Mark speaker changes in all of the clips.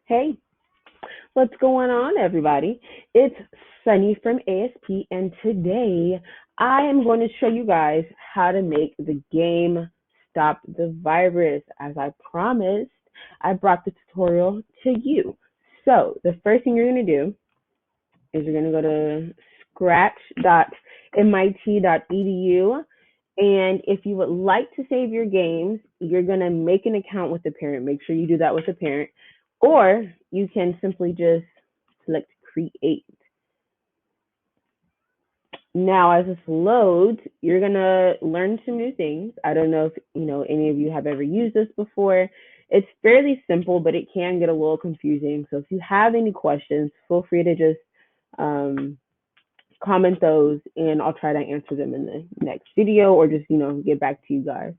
Speaker 1: Hey, what's going on, everybody? It's Sunny from ASP, and today I am going to show you guys how to make the game Stop the Virus. As I promised, I brought the tutorial to you. So, the first thing you're going to do is you're going to go to scratch.mit.edu. And if you would like to save your games, you're going to make an account with the parent. Make sure you do that with the parent. Or you can simply just select create. Now, as this loads, you're going to learn some new things. I don't know if any of you have ever used this before. It's fairly simple, but it can get a little confusing. So if you have any questions, feel free to just comment those and I'll try to answer them in the next video or just, get back to you guys.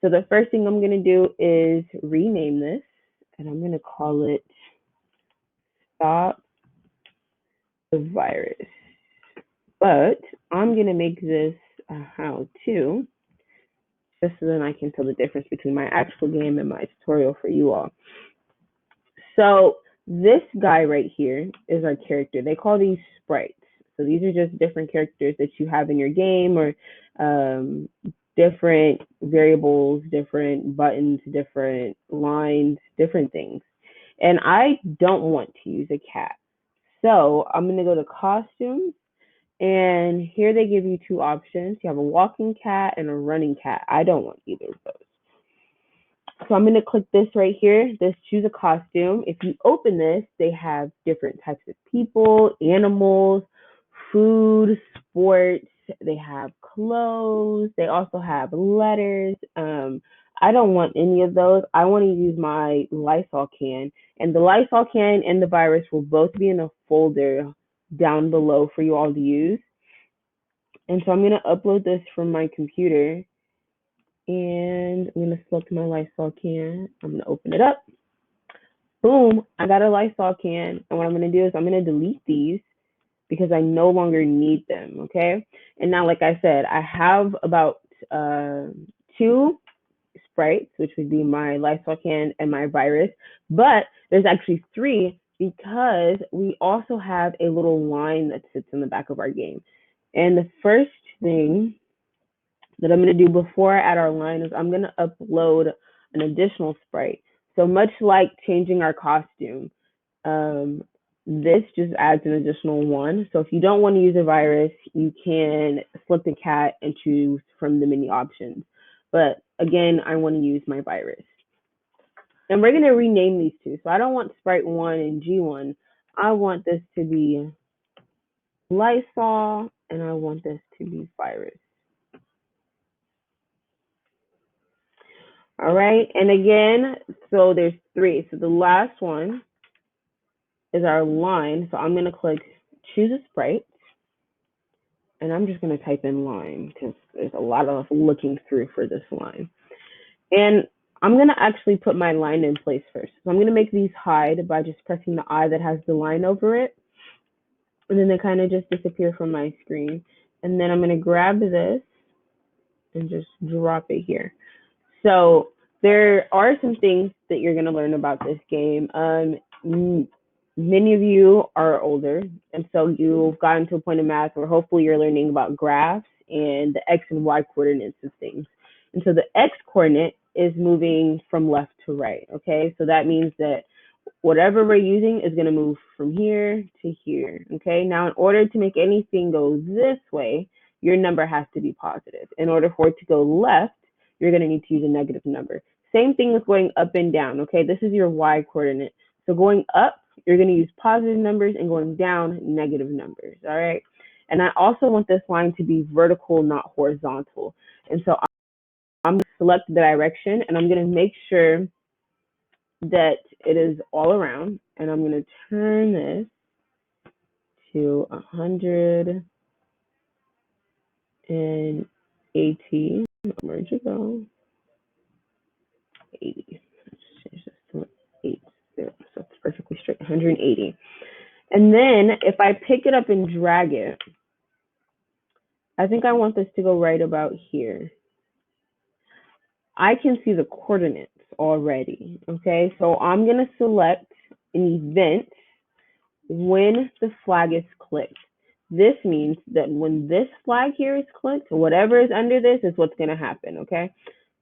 Speaker 1: So the first thing I'm going to do is rename this and I'm going to call it Stop the Virus. But I'm going to make this a how-to just so then I can tell the difference between my actual game and my tutorial for you all. So this guy right here is our character. They call these sprites. So these are just different characters that you have in your game or different variables, different buttons, different lines, different things. And I don't want to use a cat. So I'm going to go to costumes. And here they give you two options. You have a walking cat and a running cat. I don't want either of those. So I'm going to click this right here, this choose a costume. If you open this, they have different types of people, animals, food, sports. They have clothes. They also have letters. I don't want any of those. I want to use my Lysol can. And the Lysol can and the virus will both be in a folder down below for you all to use. And so I'm going to upload this from my computer. And I'm going to select my Lysol can. I'm going to open it up. Boom, I got a Lysol can. And what I'm going to do is I'm going to delete these because I no longer need them, okay? And now, like I said, I have about two sprites, which would be my Lysol can and my virus, but there's actually three because we also have a little line that sits in the back of our game. And the first thing that I'm going to do before I add our line is I'm going to upload an additional sprite. So much like changing our costume, this just adds an additional one. So if you don't want to use a virus, you can select the cat and choose from the menu options. But again, I want to use my virus. And we're going to rename these two. So I don't want Sprite 1 and G1. I want this to be Lysol, and I want this to be virus. All right. And again, so there's three. So the last one is our line. So I'm going to click choose a sprite. And I'm just going to type in line because there's a lot of looking through for this line. And I'm going to actually put my line in place first. So I'm going to make these hide by just pressing the I that has the line over it. And then they kind of just disappear from my screen. And then I'm going to grab this and just drop it here. So there are some things that you're going to learn about this game. Many of you are older, and so you've gotten to a point in math where hopefully you're learning about graphs and the X and Y coordinates of things. And so the X coordinate is moving from left to right, okay? So that means that whatever we're using is going to move from here to here, okay? Now, in order to make anything go this way, your number has to be positive. In order for it to go left, you're going to need to use a negative number. Same thing with going up and down, okay? This is your Y coordinate. So going up, you're going to use positive numbers, and going down, negative numbers, all right? And I also want this line to be vertical, not horizontal. And so I'm going to select the direction, and I'm going to make sure that it is all around. And I'm going to turn this to 180. Where'd you go? 80. Let's change this to 80. So it's perfectly straight, 180. And then if I pick it up and drag it, I think I want this to go right about here. I can see the coordinates already, okay? So I'm going to select an event when the flag is clicked. This means that when this flag here is clicked, whatever is under this is what's going to happen, okay?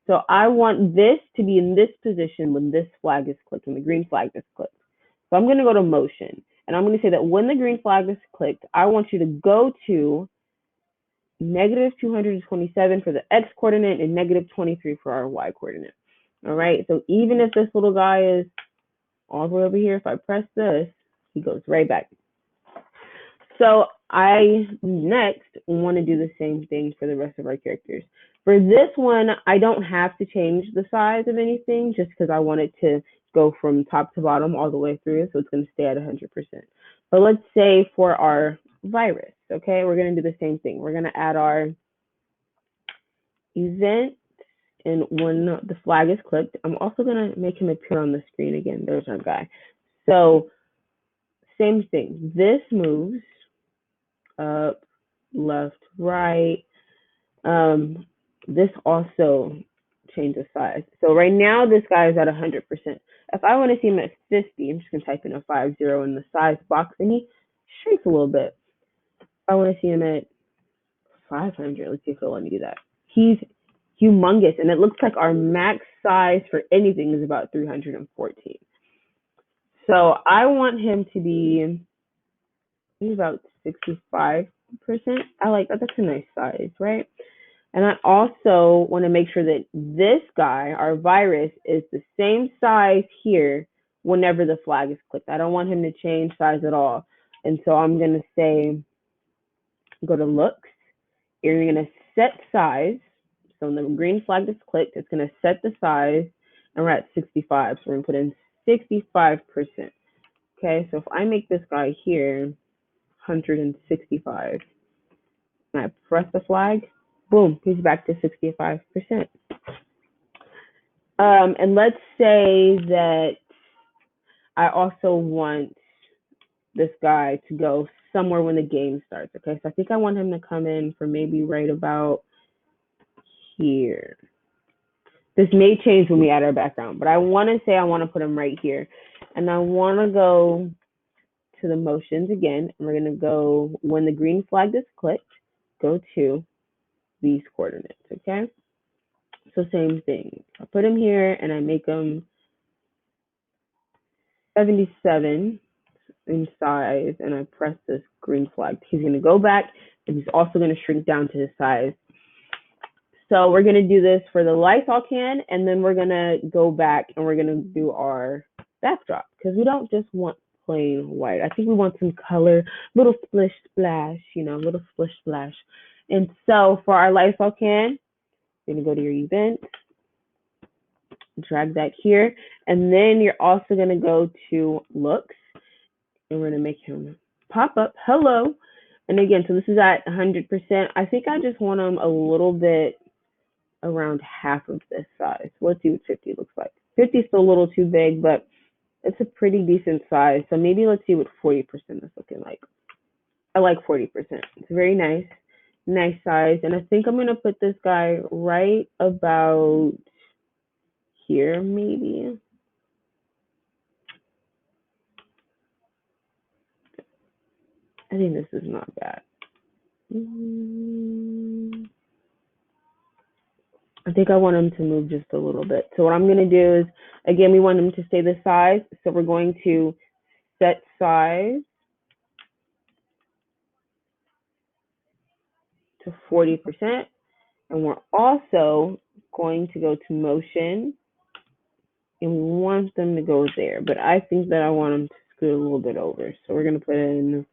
Speaker 1: So I want this to be in this position when this flag is clicked, when the green flag is clicked. So I'm going to go to motion, and I'm going to say that when the green flag is clicked, I want you to go to negative 227 for the x coordinate and negative 23 for our y coordinate. All right, so even if this little guy is all the way over here, if I press this, he goes right back. So I next want to do the same thing for the rest of our characters. For this one, I don't have to change the size of anything just because I want it to go from top to bottom all the way through, so it's going to stay at 100%. But let's say for our virus, okay, we're going to do the same thing. We're going to add our event, and when the flag is clicked, I'm also going to make him appear on the screen again. There's our guy. So same thing. This moves up, left, right. This also changes size. So right now, this guy is at 100%. If I want to see him at 50, I'm just going to type in a 50 in the size box, and he shrinks a little bit. If I want to see him at 500, let's see if he'll let me do that. He's humongous, and it looks like our max size for anything is about 314. So I want him to be about 65%. I like that. That's a nice size, right? And I also want to make sure that this guy, our virus, is the same size here whenever the flag is clicked. I don't want him to change size at all. And so I'm going to say, go to looks, and you're going to set size. So when the green flag is clicked, it's going to set the size, and we're at 65. So we're going to put in 65%. Okay, so if I make this guy here 165, and I press the flag, boom, he's back to 65%. And let's say that I also want this guy to go somewhere when the game starts. Okay, so I think I want him to come in for maybe right about here. This may change when we add our background, but I want to say I want to put him right here. And I want to go to the motions again. And we're going to go, when the green flag is clicked, go to these coordinates, okay? So same thing. I put him here and I make him 77 in size, and I press this green flag. He's going to go back, and he's also going to shrink down to his size. So we're going to do this for the Lysol can, and then we're going to go back and we're going to do our backdrop, because we don't just want plain white. I think we want some color, little splish splash, little splish splash. And so for our Lysol can, you're going to go to your event, drag that here, and then you're also going to go to looks, and we're going to make him pop up, hello. And again, so this is at 100%. I think I just want him a little bit around half of this size. Let's see what 50 looks like. 50 is still a little too big, but it's a pretty decent size. So maybe let's see what 40% is looking like. I like 40%. It's very nice size. And I think I'm going to put this guy right about here, maybe. I think this is not bad. I think I want him to move just a little bit. So what I'm going to do is, again, we want him to stay the size. So we're going to set size to 40%. And we're also going to go to motion, and we want them to go there. But I think that I want them to scoot a little bit over. So we're going to put in,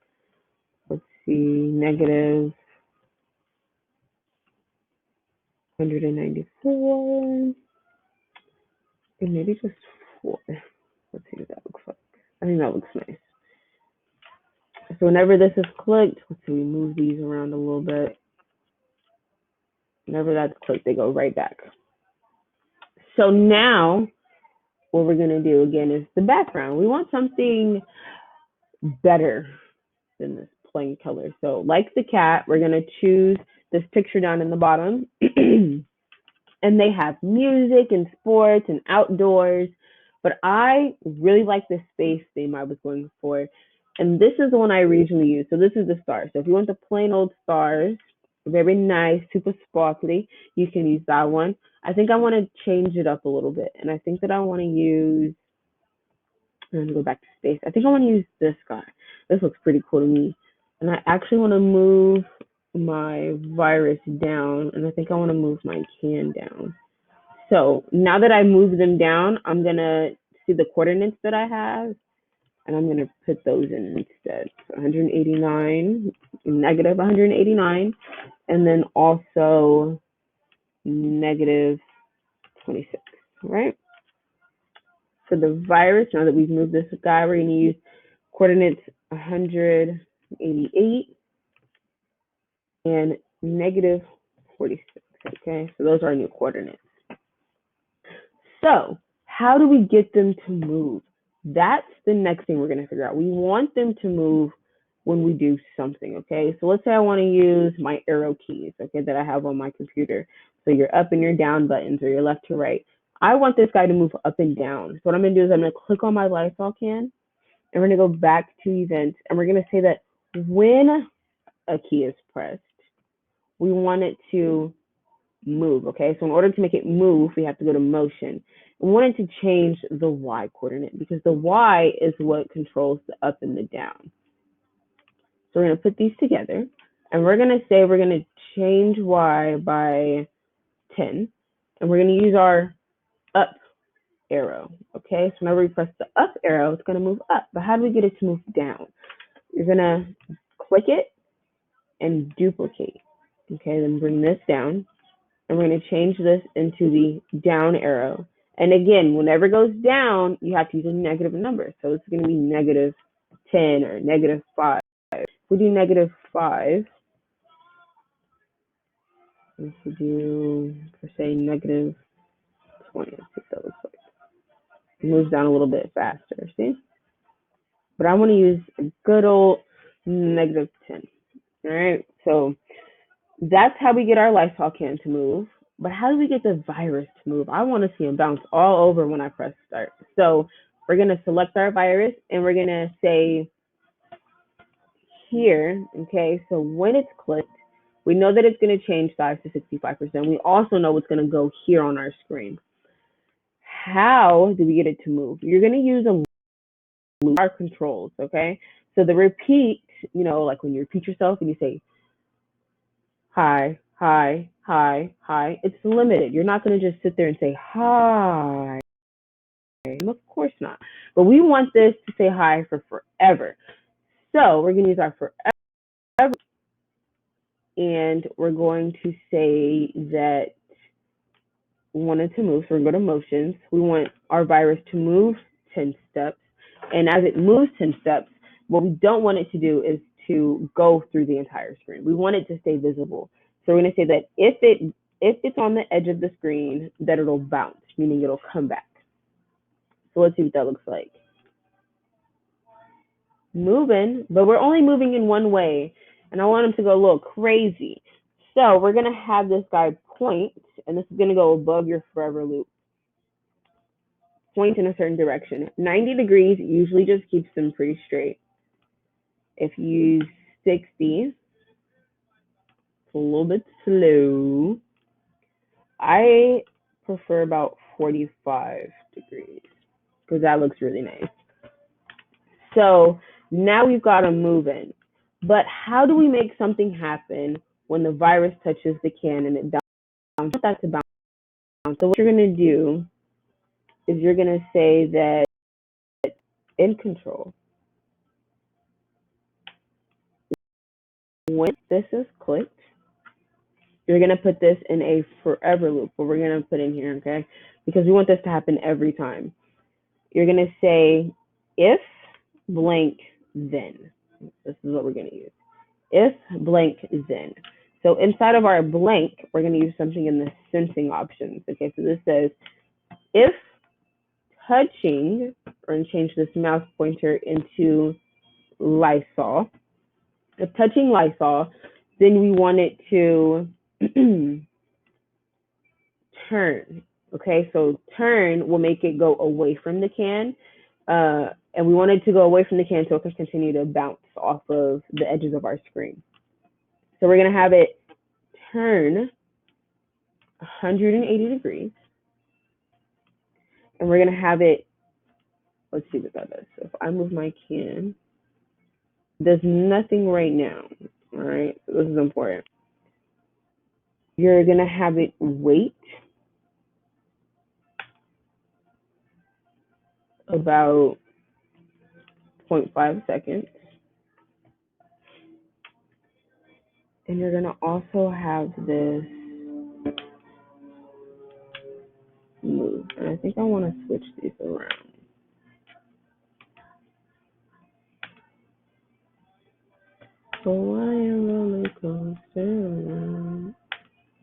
Speaker 1: let's see, negative 194. And maybe just 4. Let's see what that looks like. I think that looks nice. So whenever this is clicked, let's see, we move these around a little bit. Whenever that's clicked, they go right back. So now what we're going to do again is the background. We want something better than this plain color. So like the cat, we're going to choose this picture down in the bottom. And they have music and sports and outdoors. But I really like the space theme I was going for. And this is the one I originally used. So this is the stars. So if you want the plain old stars, very nice, super sparkly, you can use that one. I think I want to change it up a little bit. And I think that I want to use, I'm going to go back to space. I think I want to use this guy. This looks pretty cool to me. And I actually want to move my virus down. And I think I want to move my can down. So now that I move them down, I'm going to see the coordinates that I have, and I'm going to put those in instead. So 189, negative 189, and then also negative 26, right? For the virus, now that we've moved this guy, we're going to use coordinates 188 and negative 46, okay? So those are our new coordinates. So how do we get them to move? That's the next thing we're going to figure out. We want them to move when we do something, okay? So let's say I want to use my arrow keys, okay, that I have on my computer. So your up and your down buttons, or your left to right. I want this guy to move up and down. So what I'm going to do is I'm going to click on my Lysol can, and we're going to go back to events, and we're going to say that when a key is pressed, we want it to move, okay? So in order to make it move, we have to go to motion. We wanted to change the Y coordinate because the Y is what controls the up and the down. So we're going to put these together, and we're going to say we're going to change Y by 10, and we're going to use our up arrow, okay? So whenever we press the up arrow, it's going to move up. But how do we get it to move down? You're going to click it and duplicate, okay? Then bring this down, and we're going to change this into the down arrow. And again, whenever it goes down, you have to use a negative number. So it's going to be negative 10 or negative 5. If we do negative 5, if we do, for say, negative 20, let's see what that looks like. It moves down a little bit faster, see? But I want to use a good old negative 10. All right, so that's how we get our Lysol can to move. But how do we get the virus to move? I want to see him bounce all over when I press start. So we're going to select our virus, and we're going to say here, okay, so when it's clicked, we know that it's going to change size to 65%. We also know what's going to go here on our screen. How do we get it to move? You're going to use a loop, our controls, okay? So the repeat, like when you repeat yourself and you say, hi, hi, hi, hi, it's limited. You're not going to just sit there and say, hi. Of course not. But we want this to say hi for forever. So we're going to use our forever, and we're going to say that we want it to move. So we're going to go to motions. We want our virus to move 10 steps. And as it moves 10 steps, what we don't want it to do is to go through the entire screen. We want it to stay visible. So we're going to say that if it's on the edge of the screen, that it'll bounce, meaning it'll come back. So let's see what that looks like. Moving, but we're only moving in one way, and I want him to go a little crazy. So we're going to have this guy point, and this is going to go above your forever loop. Point in a certain direction. 90 degrees usually just keeps them pretty straight. If you use 60, it's a little bit slow. I prefer about 45 degrees because that looks really nice. So now we've got them moving. But how do we make something happen when the virus touches the can and it bounces? I want that to bounce. So what you're going to do is you're going to say that in control, when this is clicked, you're going to put this in a forever loop, what we're going to put in here, okay? Because we want this to happen every time. You're going to say if blank then. This is what we're going to use. If blank then. So inside of our blank, we're going to use something in the sensing options. Okay, so this says if touching, we're going to change this mouse pointer into Lysol. If touching Lysol, then we want it to turn. Okay, so turn will make it go away from the can. And we want it to go away from the can so it can continue to bounce off of the edges of our screen. So we're going to have it turn 180 degrees. And we're going to have it, let's see what that does. So if I move my can, there's nothing right now. All right, so this is important. You're going to have it wait about 0.5 seconds. And you're going to also have this move. And I think I want to switch these around. Fly a roller coaster.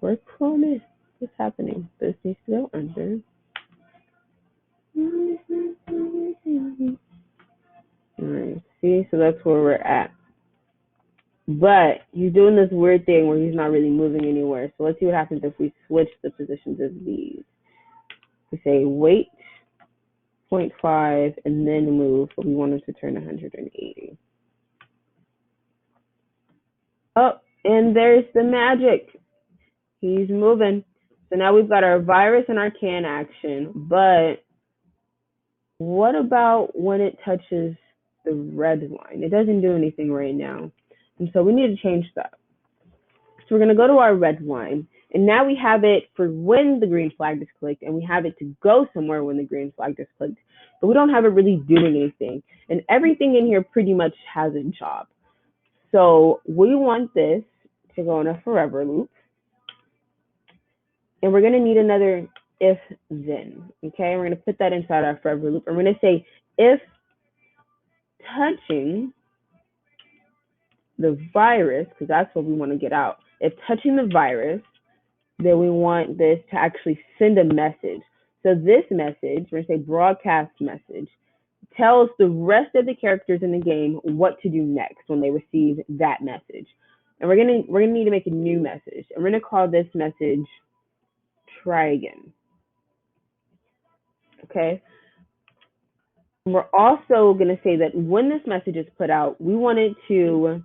Speaker 1: Work for me. What's happening? This needs to go under. Alright, see, so that's where we're at. But he's doing this weird thing where he's not really moving anywhere. So let's see what happens if we switch the positions of these. We say wait 0.5 and then move, but we want him to turn 180. Oh, and there's the magic. He's moving. So now we've got our virus and our can action, but what about when it touches the red line? It doesn't do anything right now. And so we need to change that. So we're going to go to our red line. And now we have it for when the green flag is clicked, and we have it to go somewhere when the green flag is clicked. But we don't have it really doing anything. And everything in here pretty much has a job. So we want this to go in a forever loop. And we're going to need another if then. Okay, we're going to put that inside our forever loop. And we're going to say if touching the virus, because that's what we want to get out. If touching the virus, then we want this to actually send a message. So this message, we're going to say broadcast message, tells the rest of the characters in the game what to do next when they receive that message. And we're gonna need to make a new message. And we're gonna call this message try again. Okay. And we're also gonna say that when this message is put out, we want it to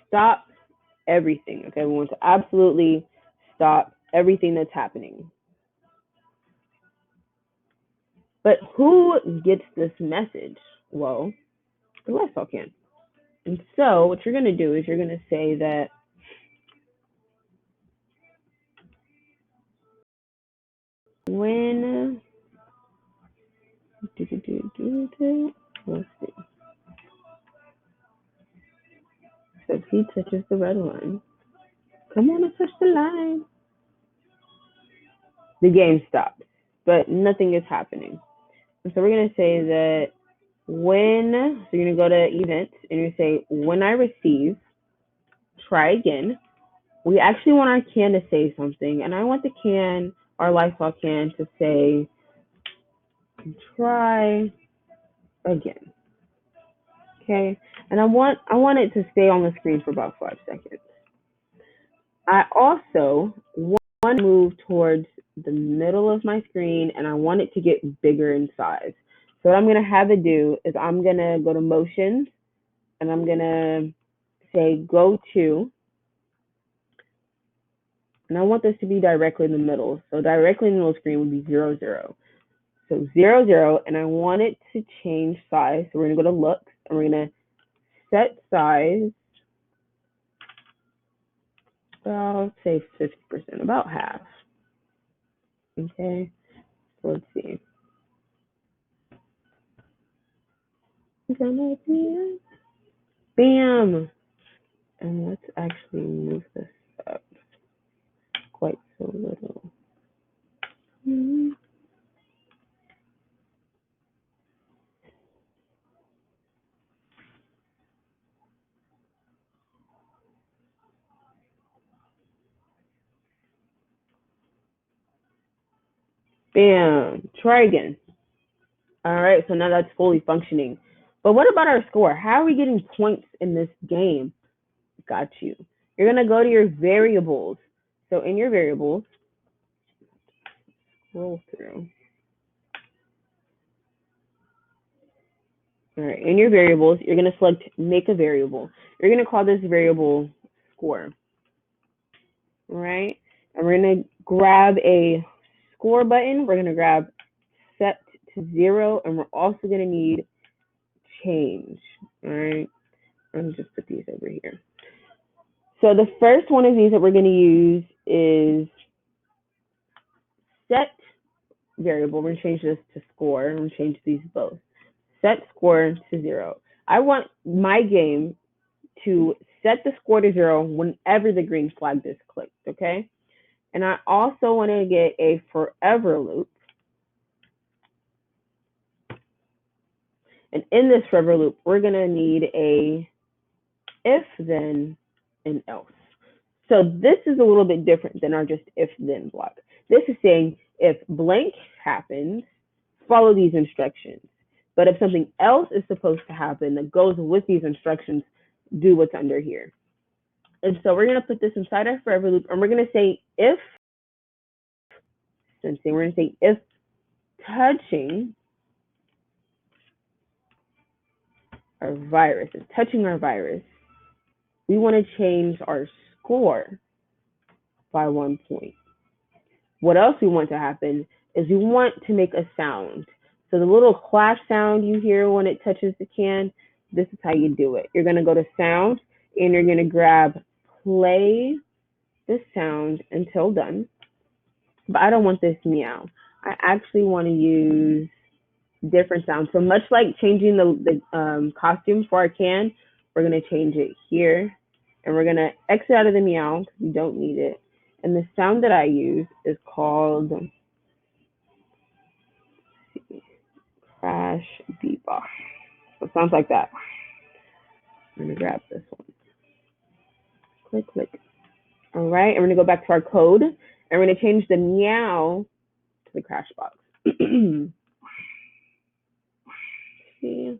Speaker 1: stop everything. Okay, we want to absolutely stop everything that's happening. But who gets this message? Well, the lifestyle can. And so what you're going to do is you're going to say that when, let's see. So if he touches the red line, come on and touch the line. The game stops, but nothing is happening. And so we're going to say that when, so you're going to go to events and you say, when I receive, try again. We actually want our can to say something, and I want the can, our lifestyle can, to say, try again. Okay, and I want it to stay on the screen for about 5 seconds. I also want to move towards the middle of my screen, and I want it to get bigger in size. So what I'm going to have it do is I'm going to go to motions, and I'm going to say go to, and I want this to be directly in the middle. So directly in the middle of the screen would be 0, 0. So 0, 0, and I want it to change size. So we're going to go to looks, and we're going to set size, I'll say 50%, about half. Okay, so let's see. Bam! And let's actually move this up quite so little. Bam! Try again. All right, so now that's fully functioning. But what about our score? How are we getting points in this game? Got you. You're going to go to your variables. So in your variables, scroll through. All right, in your variables, you're going to select make a variable. You're going to call this variable score. All right, and we're going to grab a score button. We're going to grab set to 0, and we're also going to need change. All right, let me just put these over here. So the first one of these that we're going to use is set variable. We're going to change this to score. I'm going to change these both. Set score to 0. I want my game to set the score to 0 whenever the green flag is clicked, okay? And I also want to get a forever loop. And in this forever loop, we're going to need a if, then, and else. So this is a little bit different than our just if, then block. This is saying if blank happens, follow these instructions. But if something else is supposed to happen that goes with these instructions, do what's under here. And so we're going to put this inside our forever loop, and we're going to say if, we're going to say if touching our virus, is touching our virus, we want to change our score by 1 point. What else we want to happen is we want to make a sound. So the little clash sound you hear when it touches the can, this is how you do it. You're going to go to sound, and you're going to grab play the sound until done. But I don't want this meow. I actually want to use different sounds. So much like changing the costume for our can, we're going to change it here. And we're going to exit out of the meow because we don't need it. And the sound that I use is called crash beatbox. So it sounds like that. I'm going to grab this one. Click, click. All right. And we're going to go back to our code. And we're going to change the meow to the crash box. See?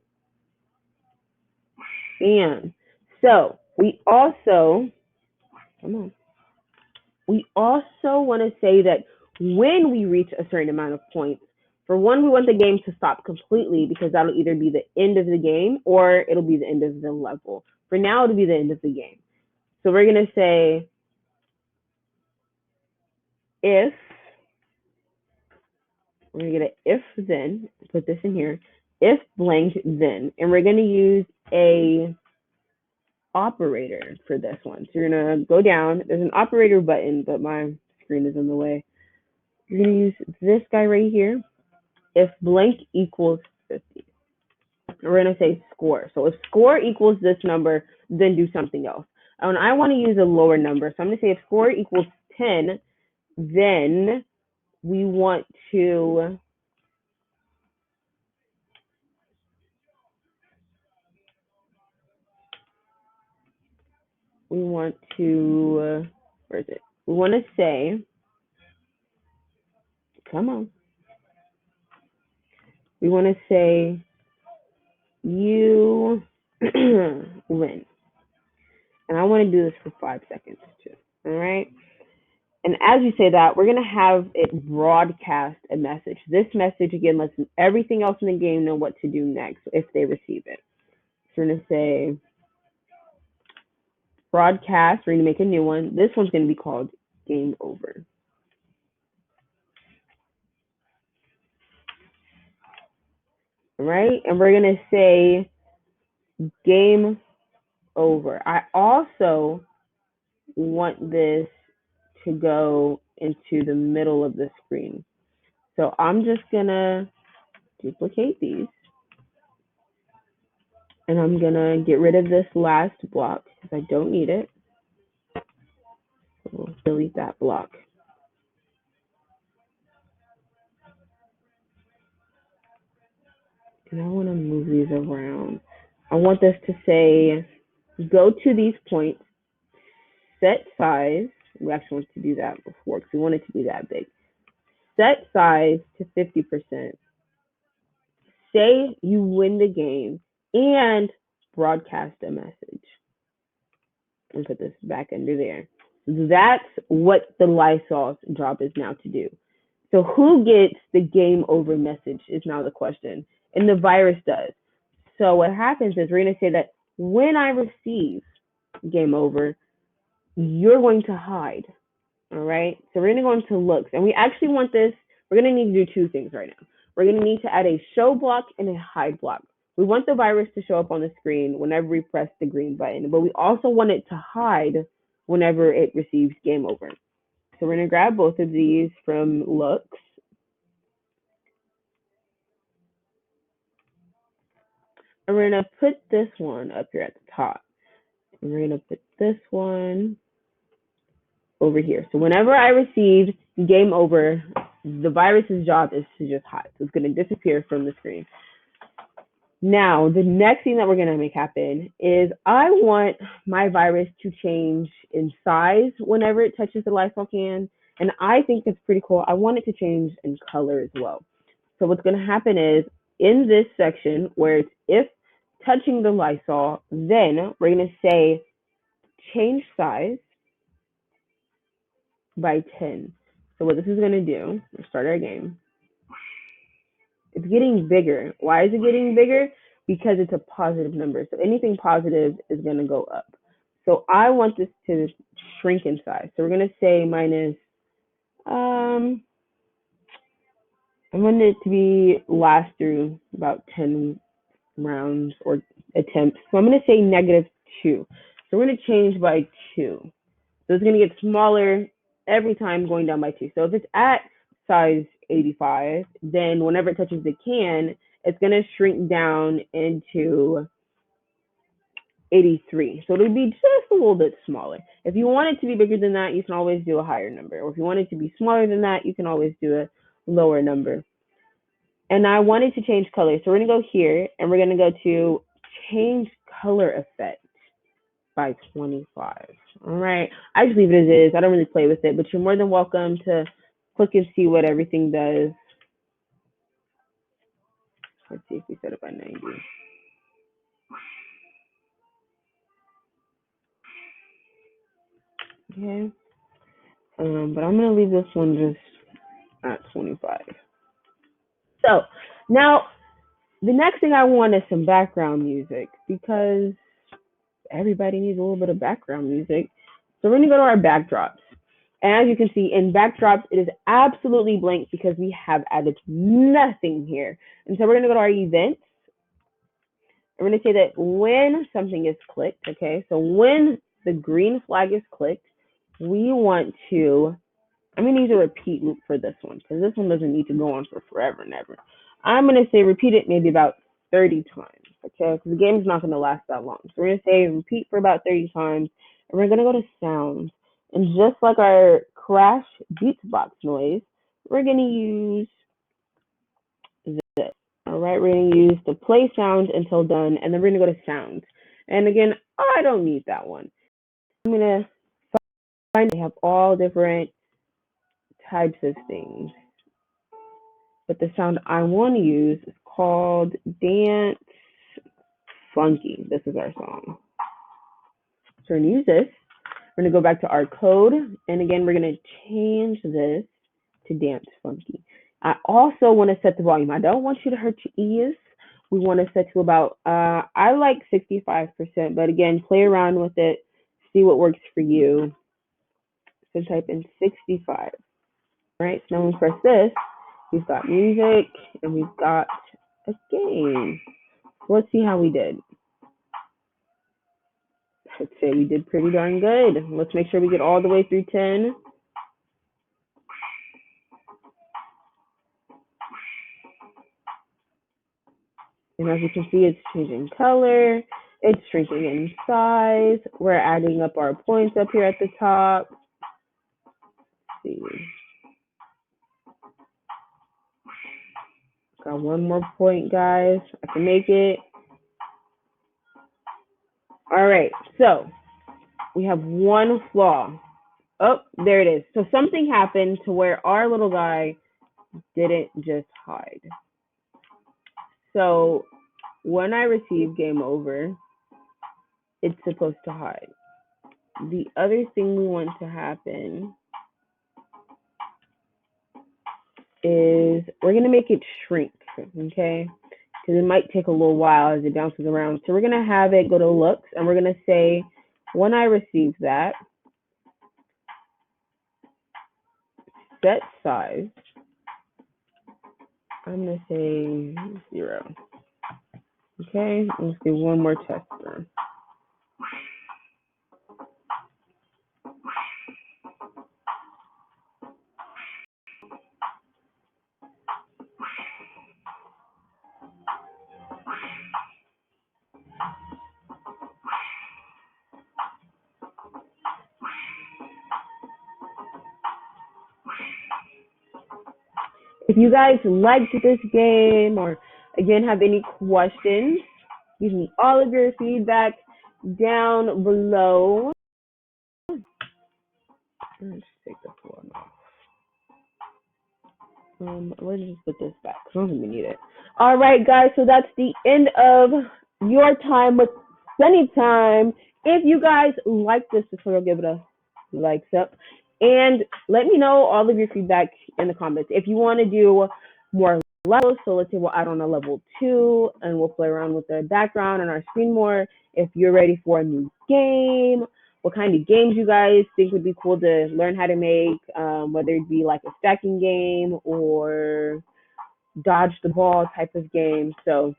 Speaker 1: And so we also, come on. We also want to say that when we reach a certain amount of points, for one, we want the game to stop completely because that'll either be the end of the game or it'll be the end of the level. For now, it'll be the end of the game. So we're going to say if, we're going to get an if then, put this in here, if blank then, and we're going to use a operator for this one. So you're going to go down, there's an operator button, but my screen is in the way. You're going to use this guy right here. If blank equals 50, we're going to say score. So if score equals this number, then do something else. And I want to use a lower number. So I'm going to say if score equals 10, then we want to where is it? We want to say, come on. We want to say you win. And I want to do this for 5 seconds too. All right. And as you say that, we're going to have it broadcast a message. This message, again, lets everything else in the game know what to do next if they receive it. So we're going to say broadcast. We're going to make a new one. This one's going to be called game over. All right. And we're going to say game over. I also want this to go into the middle of the screen. So I'm just going to duplicate these. And I'm going to get rid of this last block because I don't need it. So we'll delete that block. And I want to move these around. I want this to say, go to these points, set size. We actually want to do that before because we want it to be that big. Set size to 50%. Say you win the game and broadcast a message. And put this back under there. That's what the Lysol's job is now to do. So who gets the game over message is now the question. And the virus does. So what happens is we're going to say that when I receive game over, you're going to hide. All right. So we're going to go into looks. And we actually want this. We're going to need to do two things right now. We're going to need to add a show block and a hide block. We want the virus to show up on the screen whenever we press the green button, but we also want it to hide whenever it receives game over. So we're going to grab both of these from looks. And we're going to put this one up here at the top. And we're going to put this one over here. So whenever I receive game over, the virus's job is to just hide. So it's going to disappear from the screen. Now, the next thing that we're going to make happen is I want my virus to change in size whenever it touches the Lysol can. And I think it's pretty cool. I want it to change in color as well. So what's going to happen is in this section where it's if touching the Lysol, then we're going to say change size by 10. So what this is going to do, let's start our game. It's getting bigger. Why is it getting bigger? Because it's a positive number. So anything positive is going to go up. So I want this to shrink in size. So we're going to say minus, I want it to be last through about 10 rounds or attempts. So I'm going to say -2. So we're going to change by 2. So it's going to get smaller every time going down by 2. So if it's at size 85, then whenever it touches the can, it's going to shrink down into 83. So it'll be just a little bit smaller. If you want it to be bigger than that, you can always do a higher number. Or if you want it to be smaller than that, you can always do a lower number. And I wanted to change color. So we're going to go here and we're going to go to change color effect by 25. All right. I just leave it as is. I don't really play with it, but you're more than welcome to click and see what everything does. Let's see if we set it by 90. Okay. But I'm going to leave this one just at 25. So now the next thing I want is some background music because everybody needs a little bit of background music. So we're going to go to our backdrops. And as you can see, in backdrops, it is absolutely blank because we have added nothing here. And so we're going to go to our events. We're going to say that when something is clicked, okay, so when the green flag is clicked, we want to, I'm going to use a repeat loop for this one because this one doesn't need to go on for forever and ever. I'm going to say repeat it maybe about 30 times, okay, because the game is not going to last that long. So we're going to say repeat for about 30 times, and we're going to go to sounds. And just like our crash beatbox noise, we're going to use this. All right, we're going to use the play sound until done, and then we're going to go to sounds. And again, I don't need that one. I'm going to find they have all different types of things. But the sound I want to use is called Dance Funky. This is our song. So we're going to use this. We're going to go back to our code. And again, we're going to change this to Dance Funky. I also want to set the volume. I don't want you to hurt your ears. We want to set to about, I like 65%, but again, play around with it, see what works for you. So type in 65. All right, so now when we press this, we've got music and we've got a game. Let's see how we did. I'd say we did pretty darn good. Let's make sure we get all the way through 10. And as you can see, it's changing color. It's shrinking in size. We're adding up our points up here at the top. Let's see. Got one more point, guys. I can make it. All right, so we have one flaw. Oh, there it is. So something happened to where our little guy didn't just hide. So when I receive game over, it's supposed to hide. the other thing we want to happen is we're going to make it shrink, okay? Because it might take a little while as it bounces around. So we're going to have it go to looks, and we're going to say, when I receive that, set size, I'm going to say 0. Okay, let's do one more test run. If you guys liked this game or again have any questions, give me all of your feedback down below. Let's take this one off. Let's just put this back. I don't even need it. All right, guys. So that's the end of your time with Sunnytime. If you guys like this tutorial, give it a likes up. And let me know all of your feedback in the comments. If you want to do more levels, so let's say we'll add on a level 2 and we'll play around with the background on our screen more. If you're ready for a new game, what kind of games you guys think would be cool to learn how to make, whether it be like a stacking game or dodge the ball type of game. So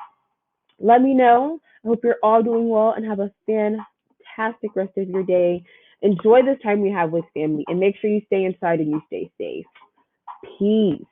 Speaker 1: let me know. I hope you're all doing well and have a fantastic rest of your day. Enjoy this time we have with family and make sure you stay inside and you stay safe. Peace.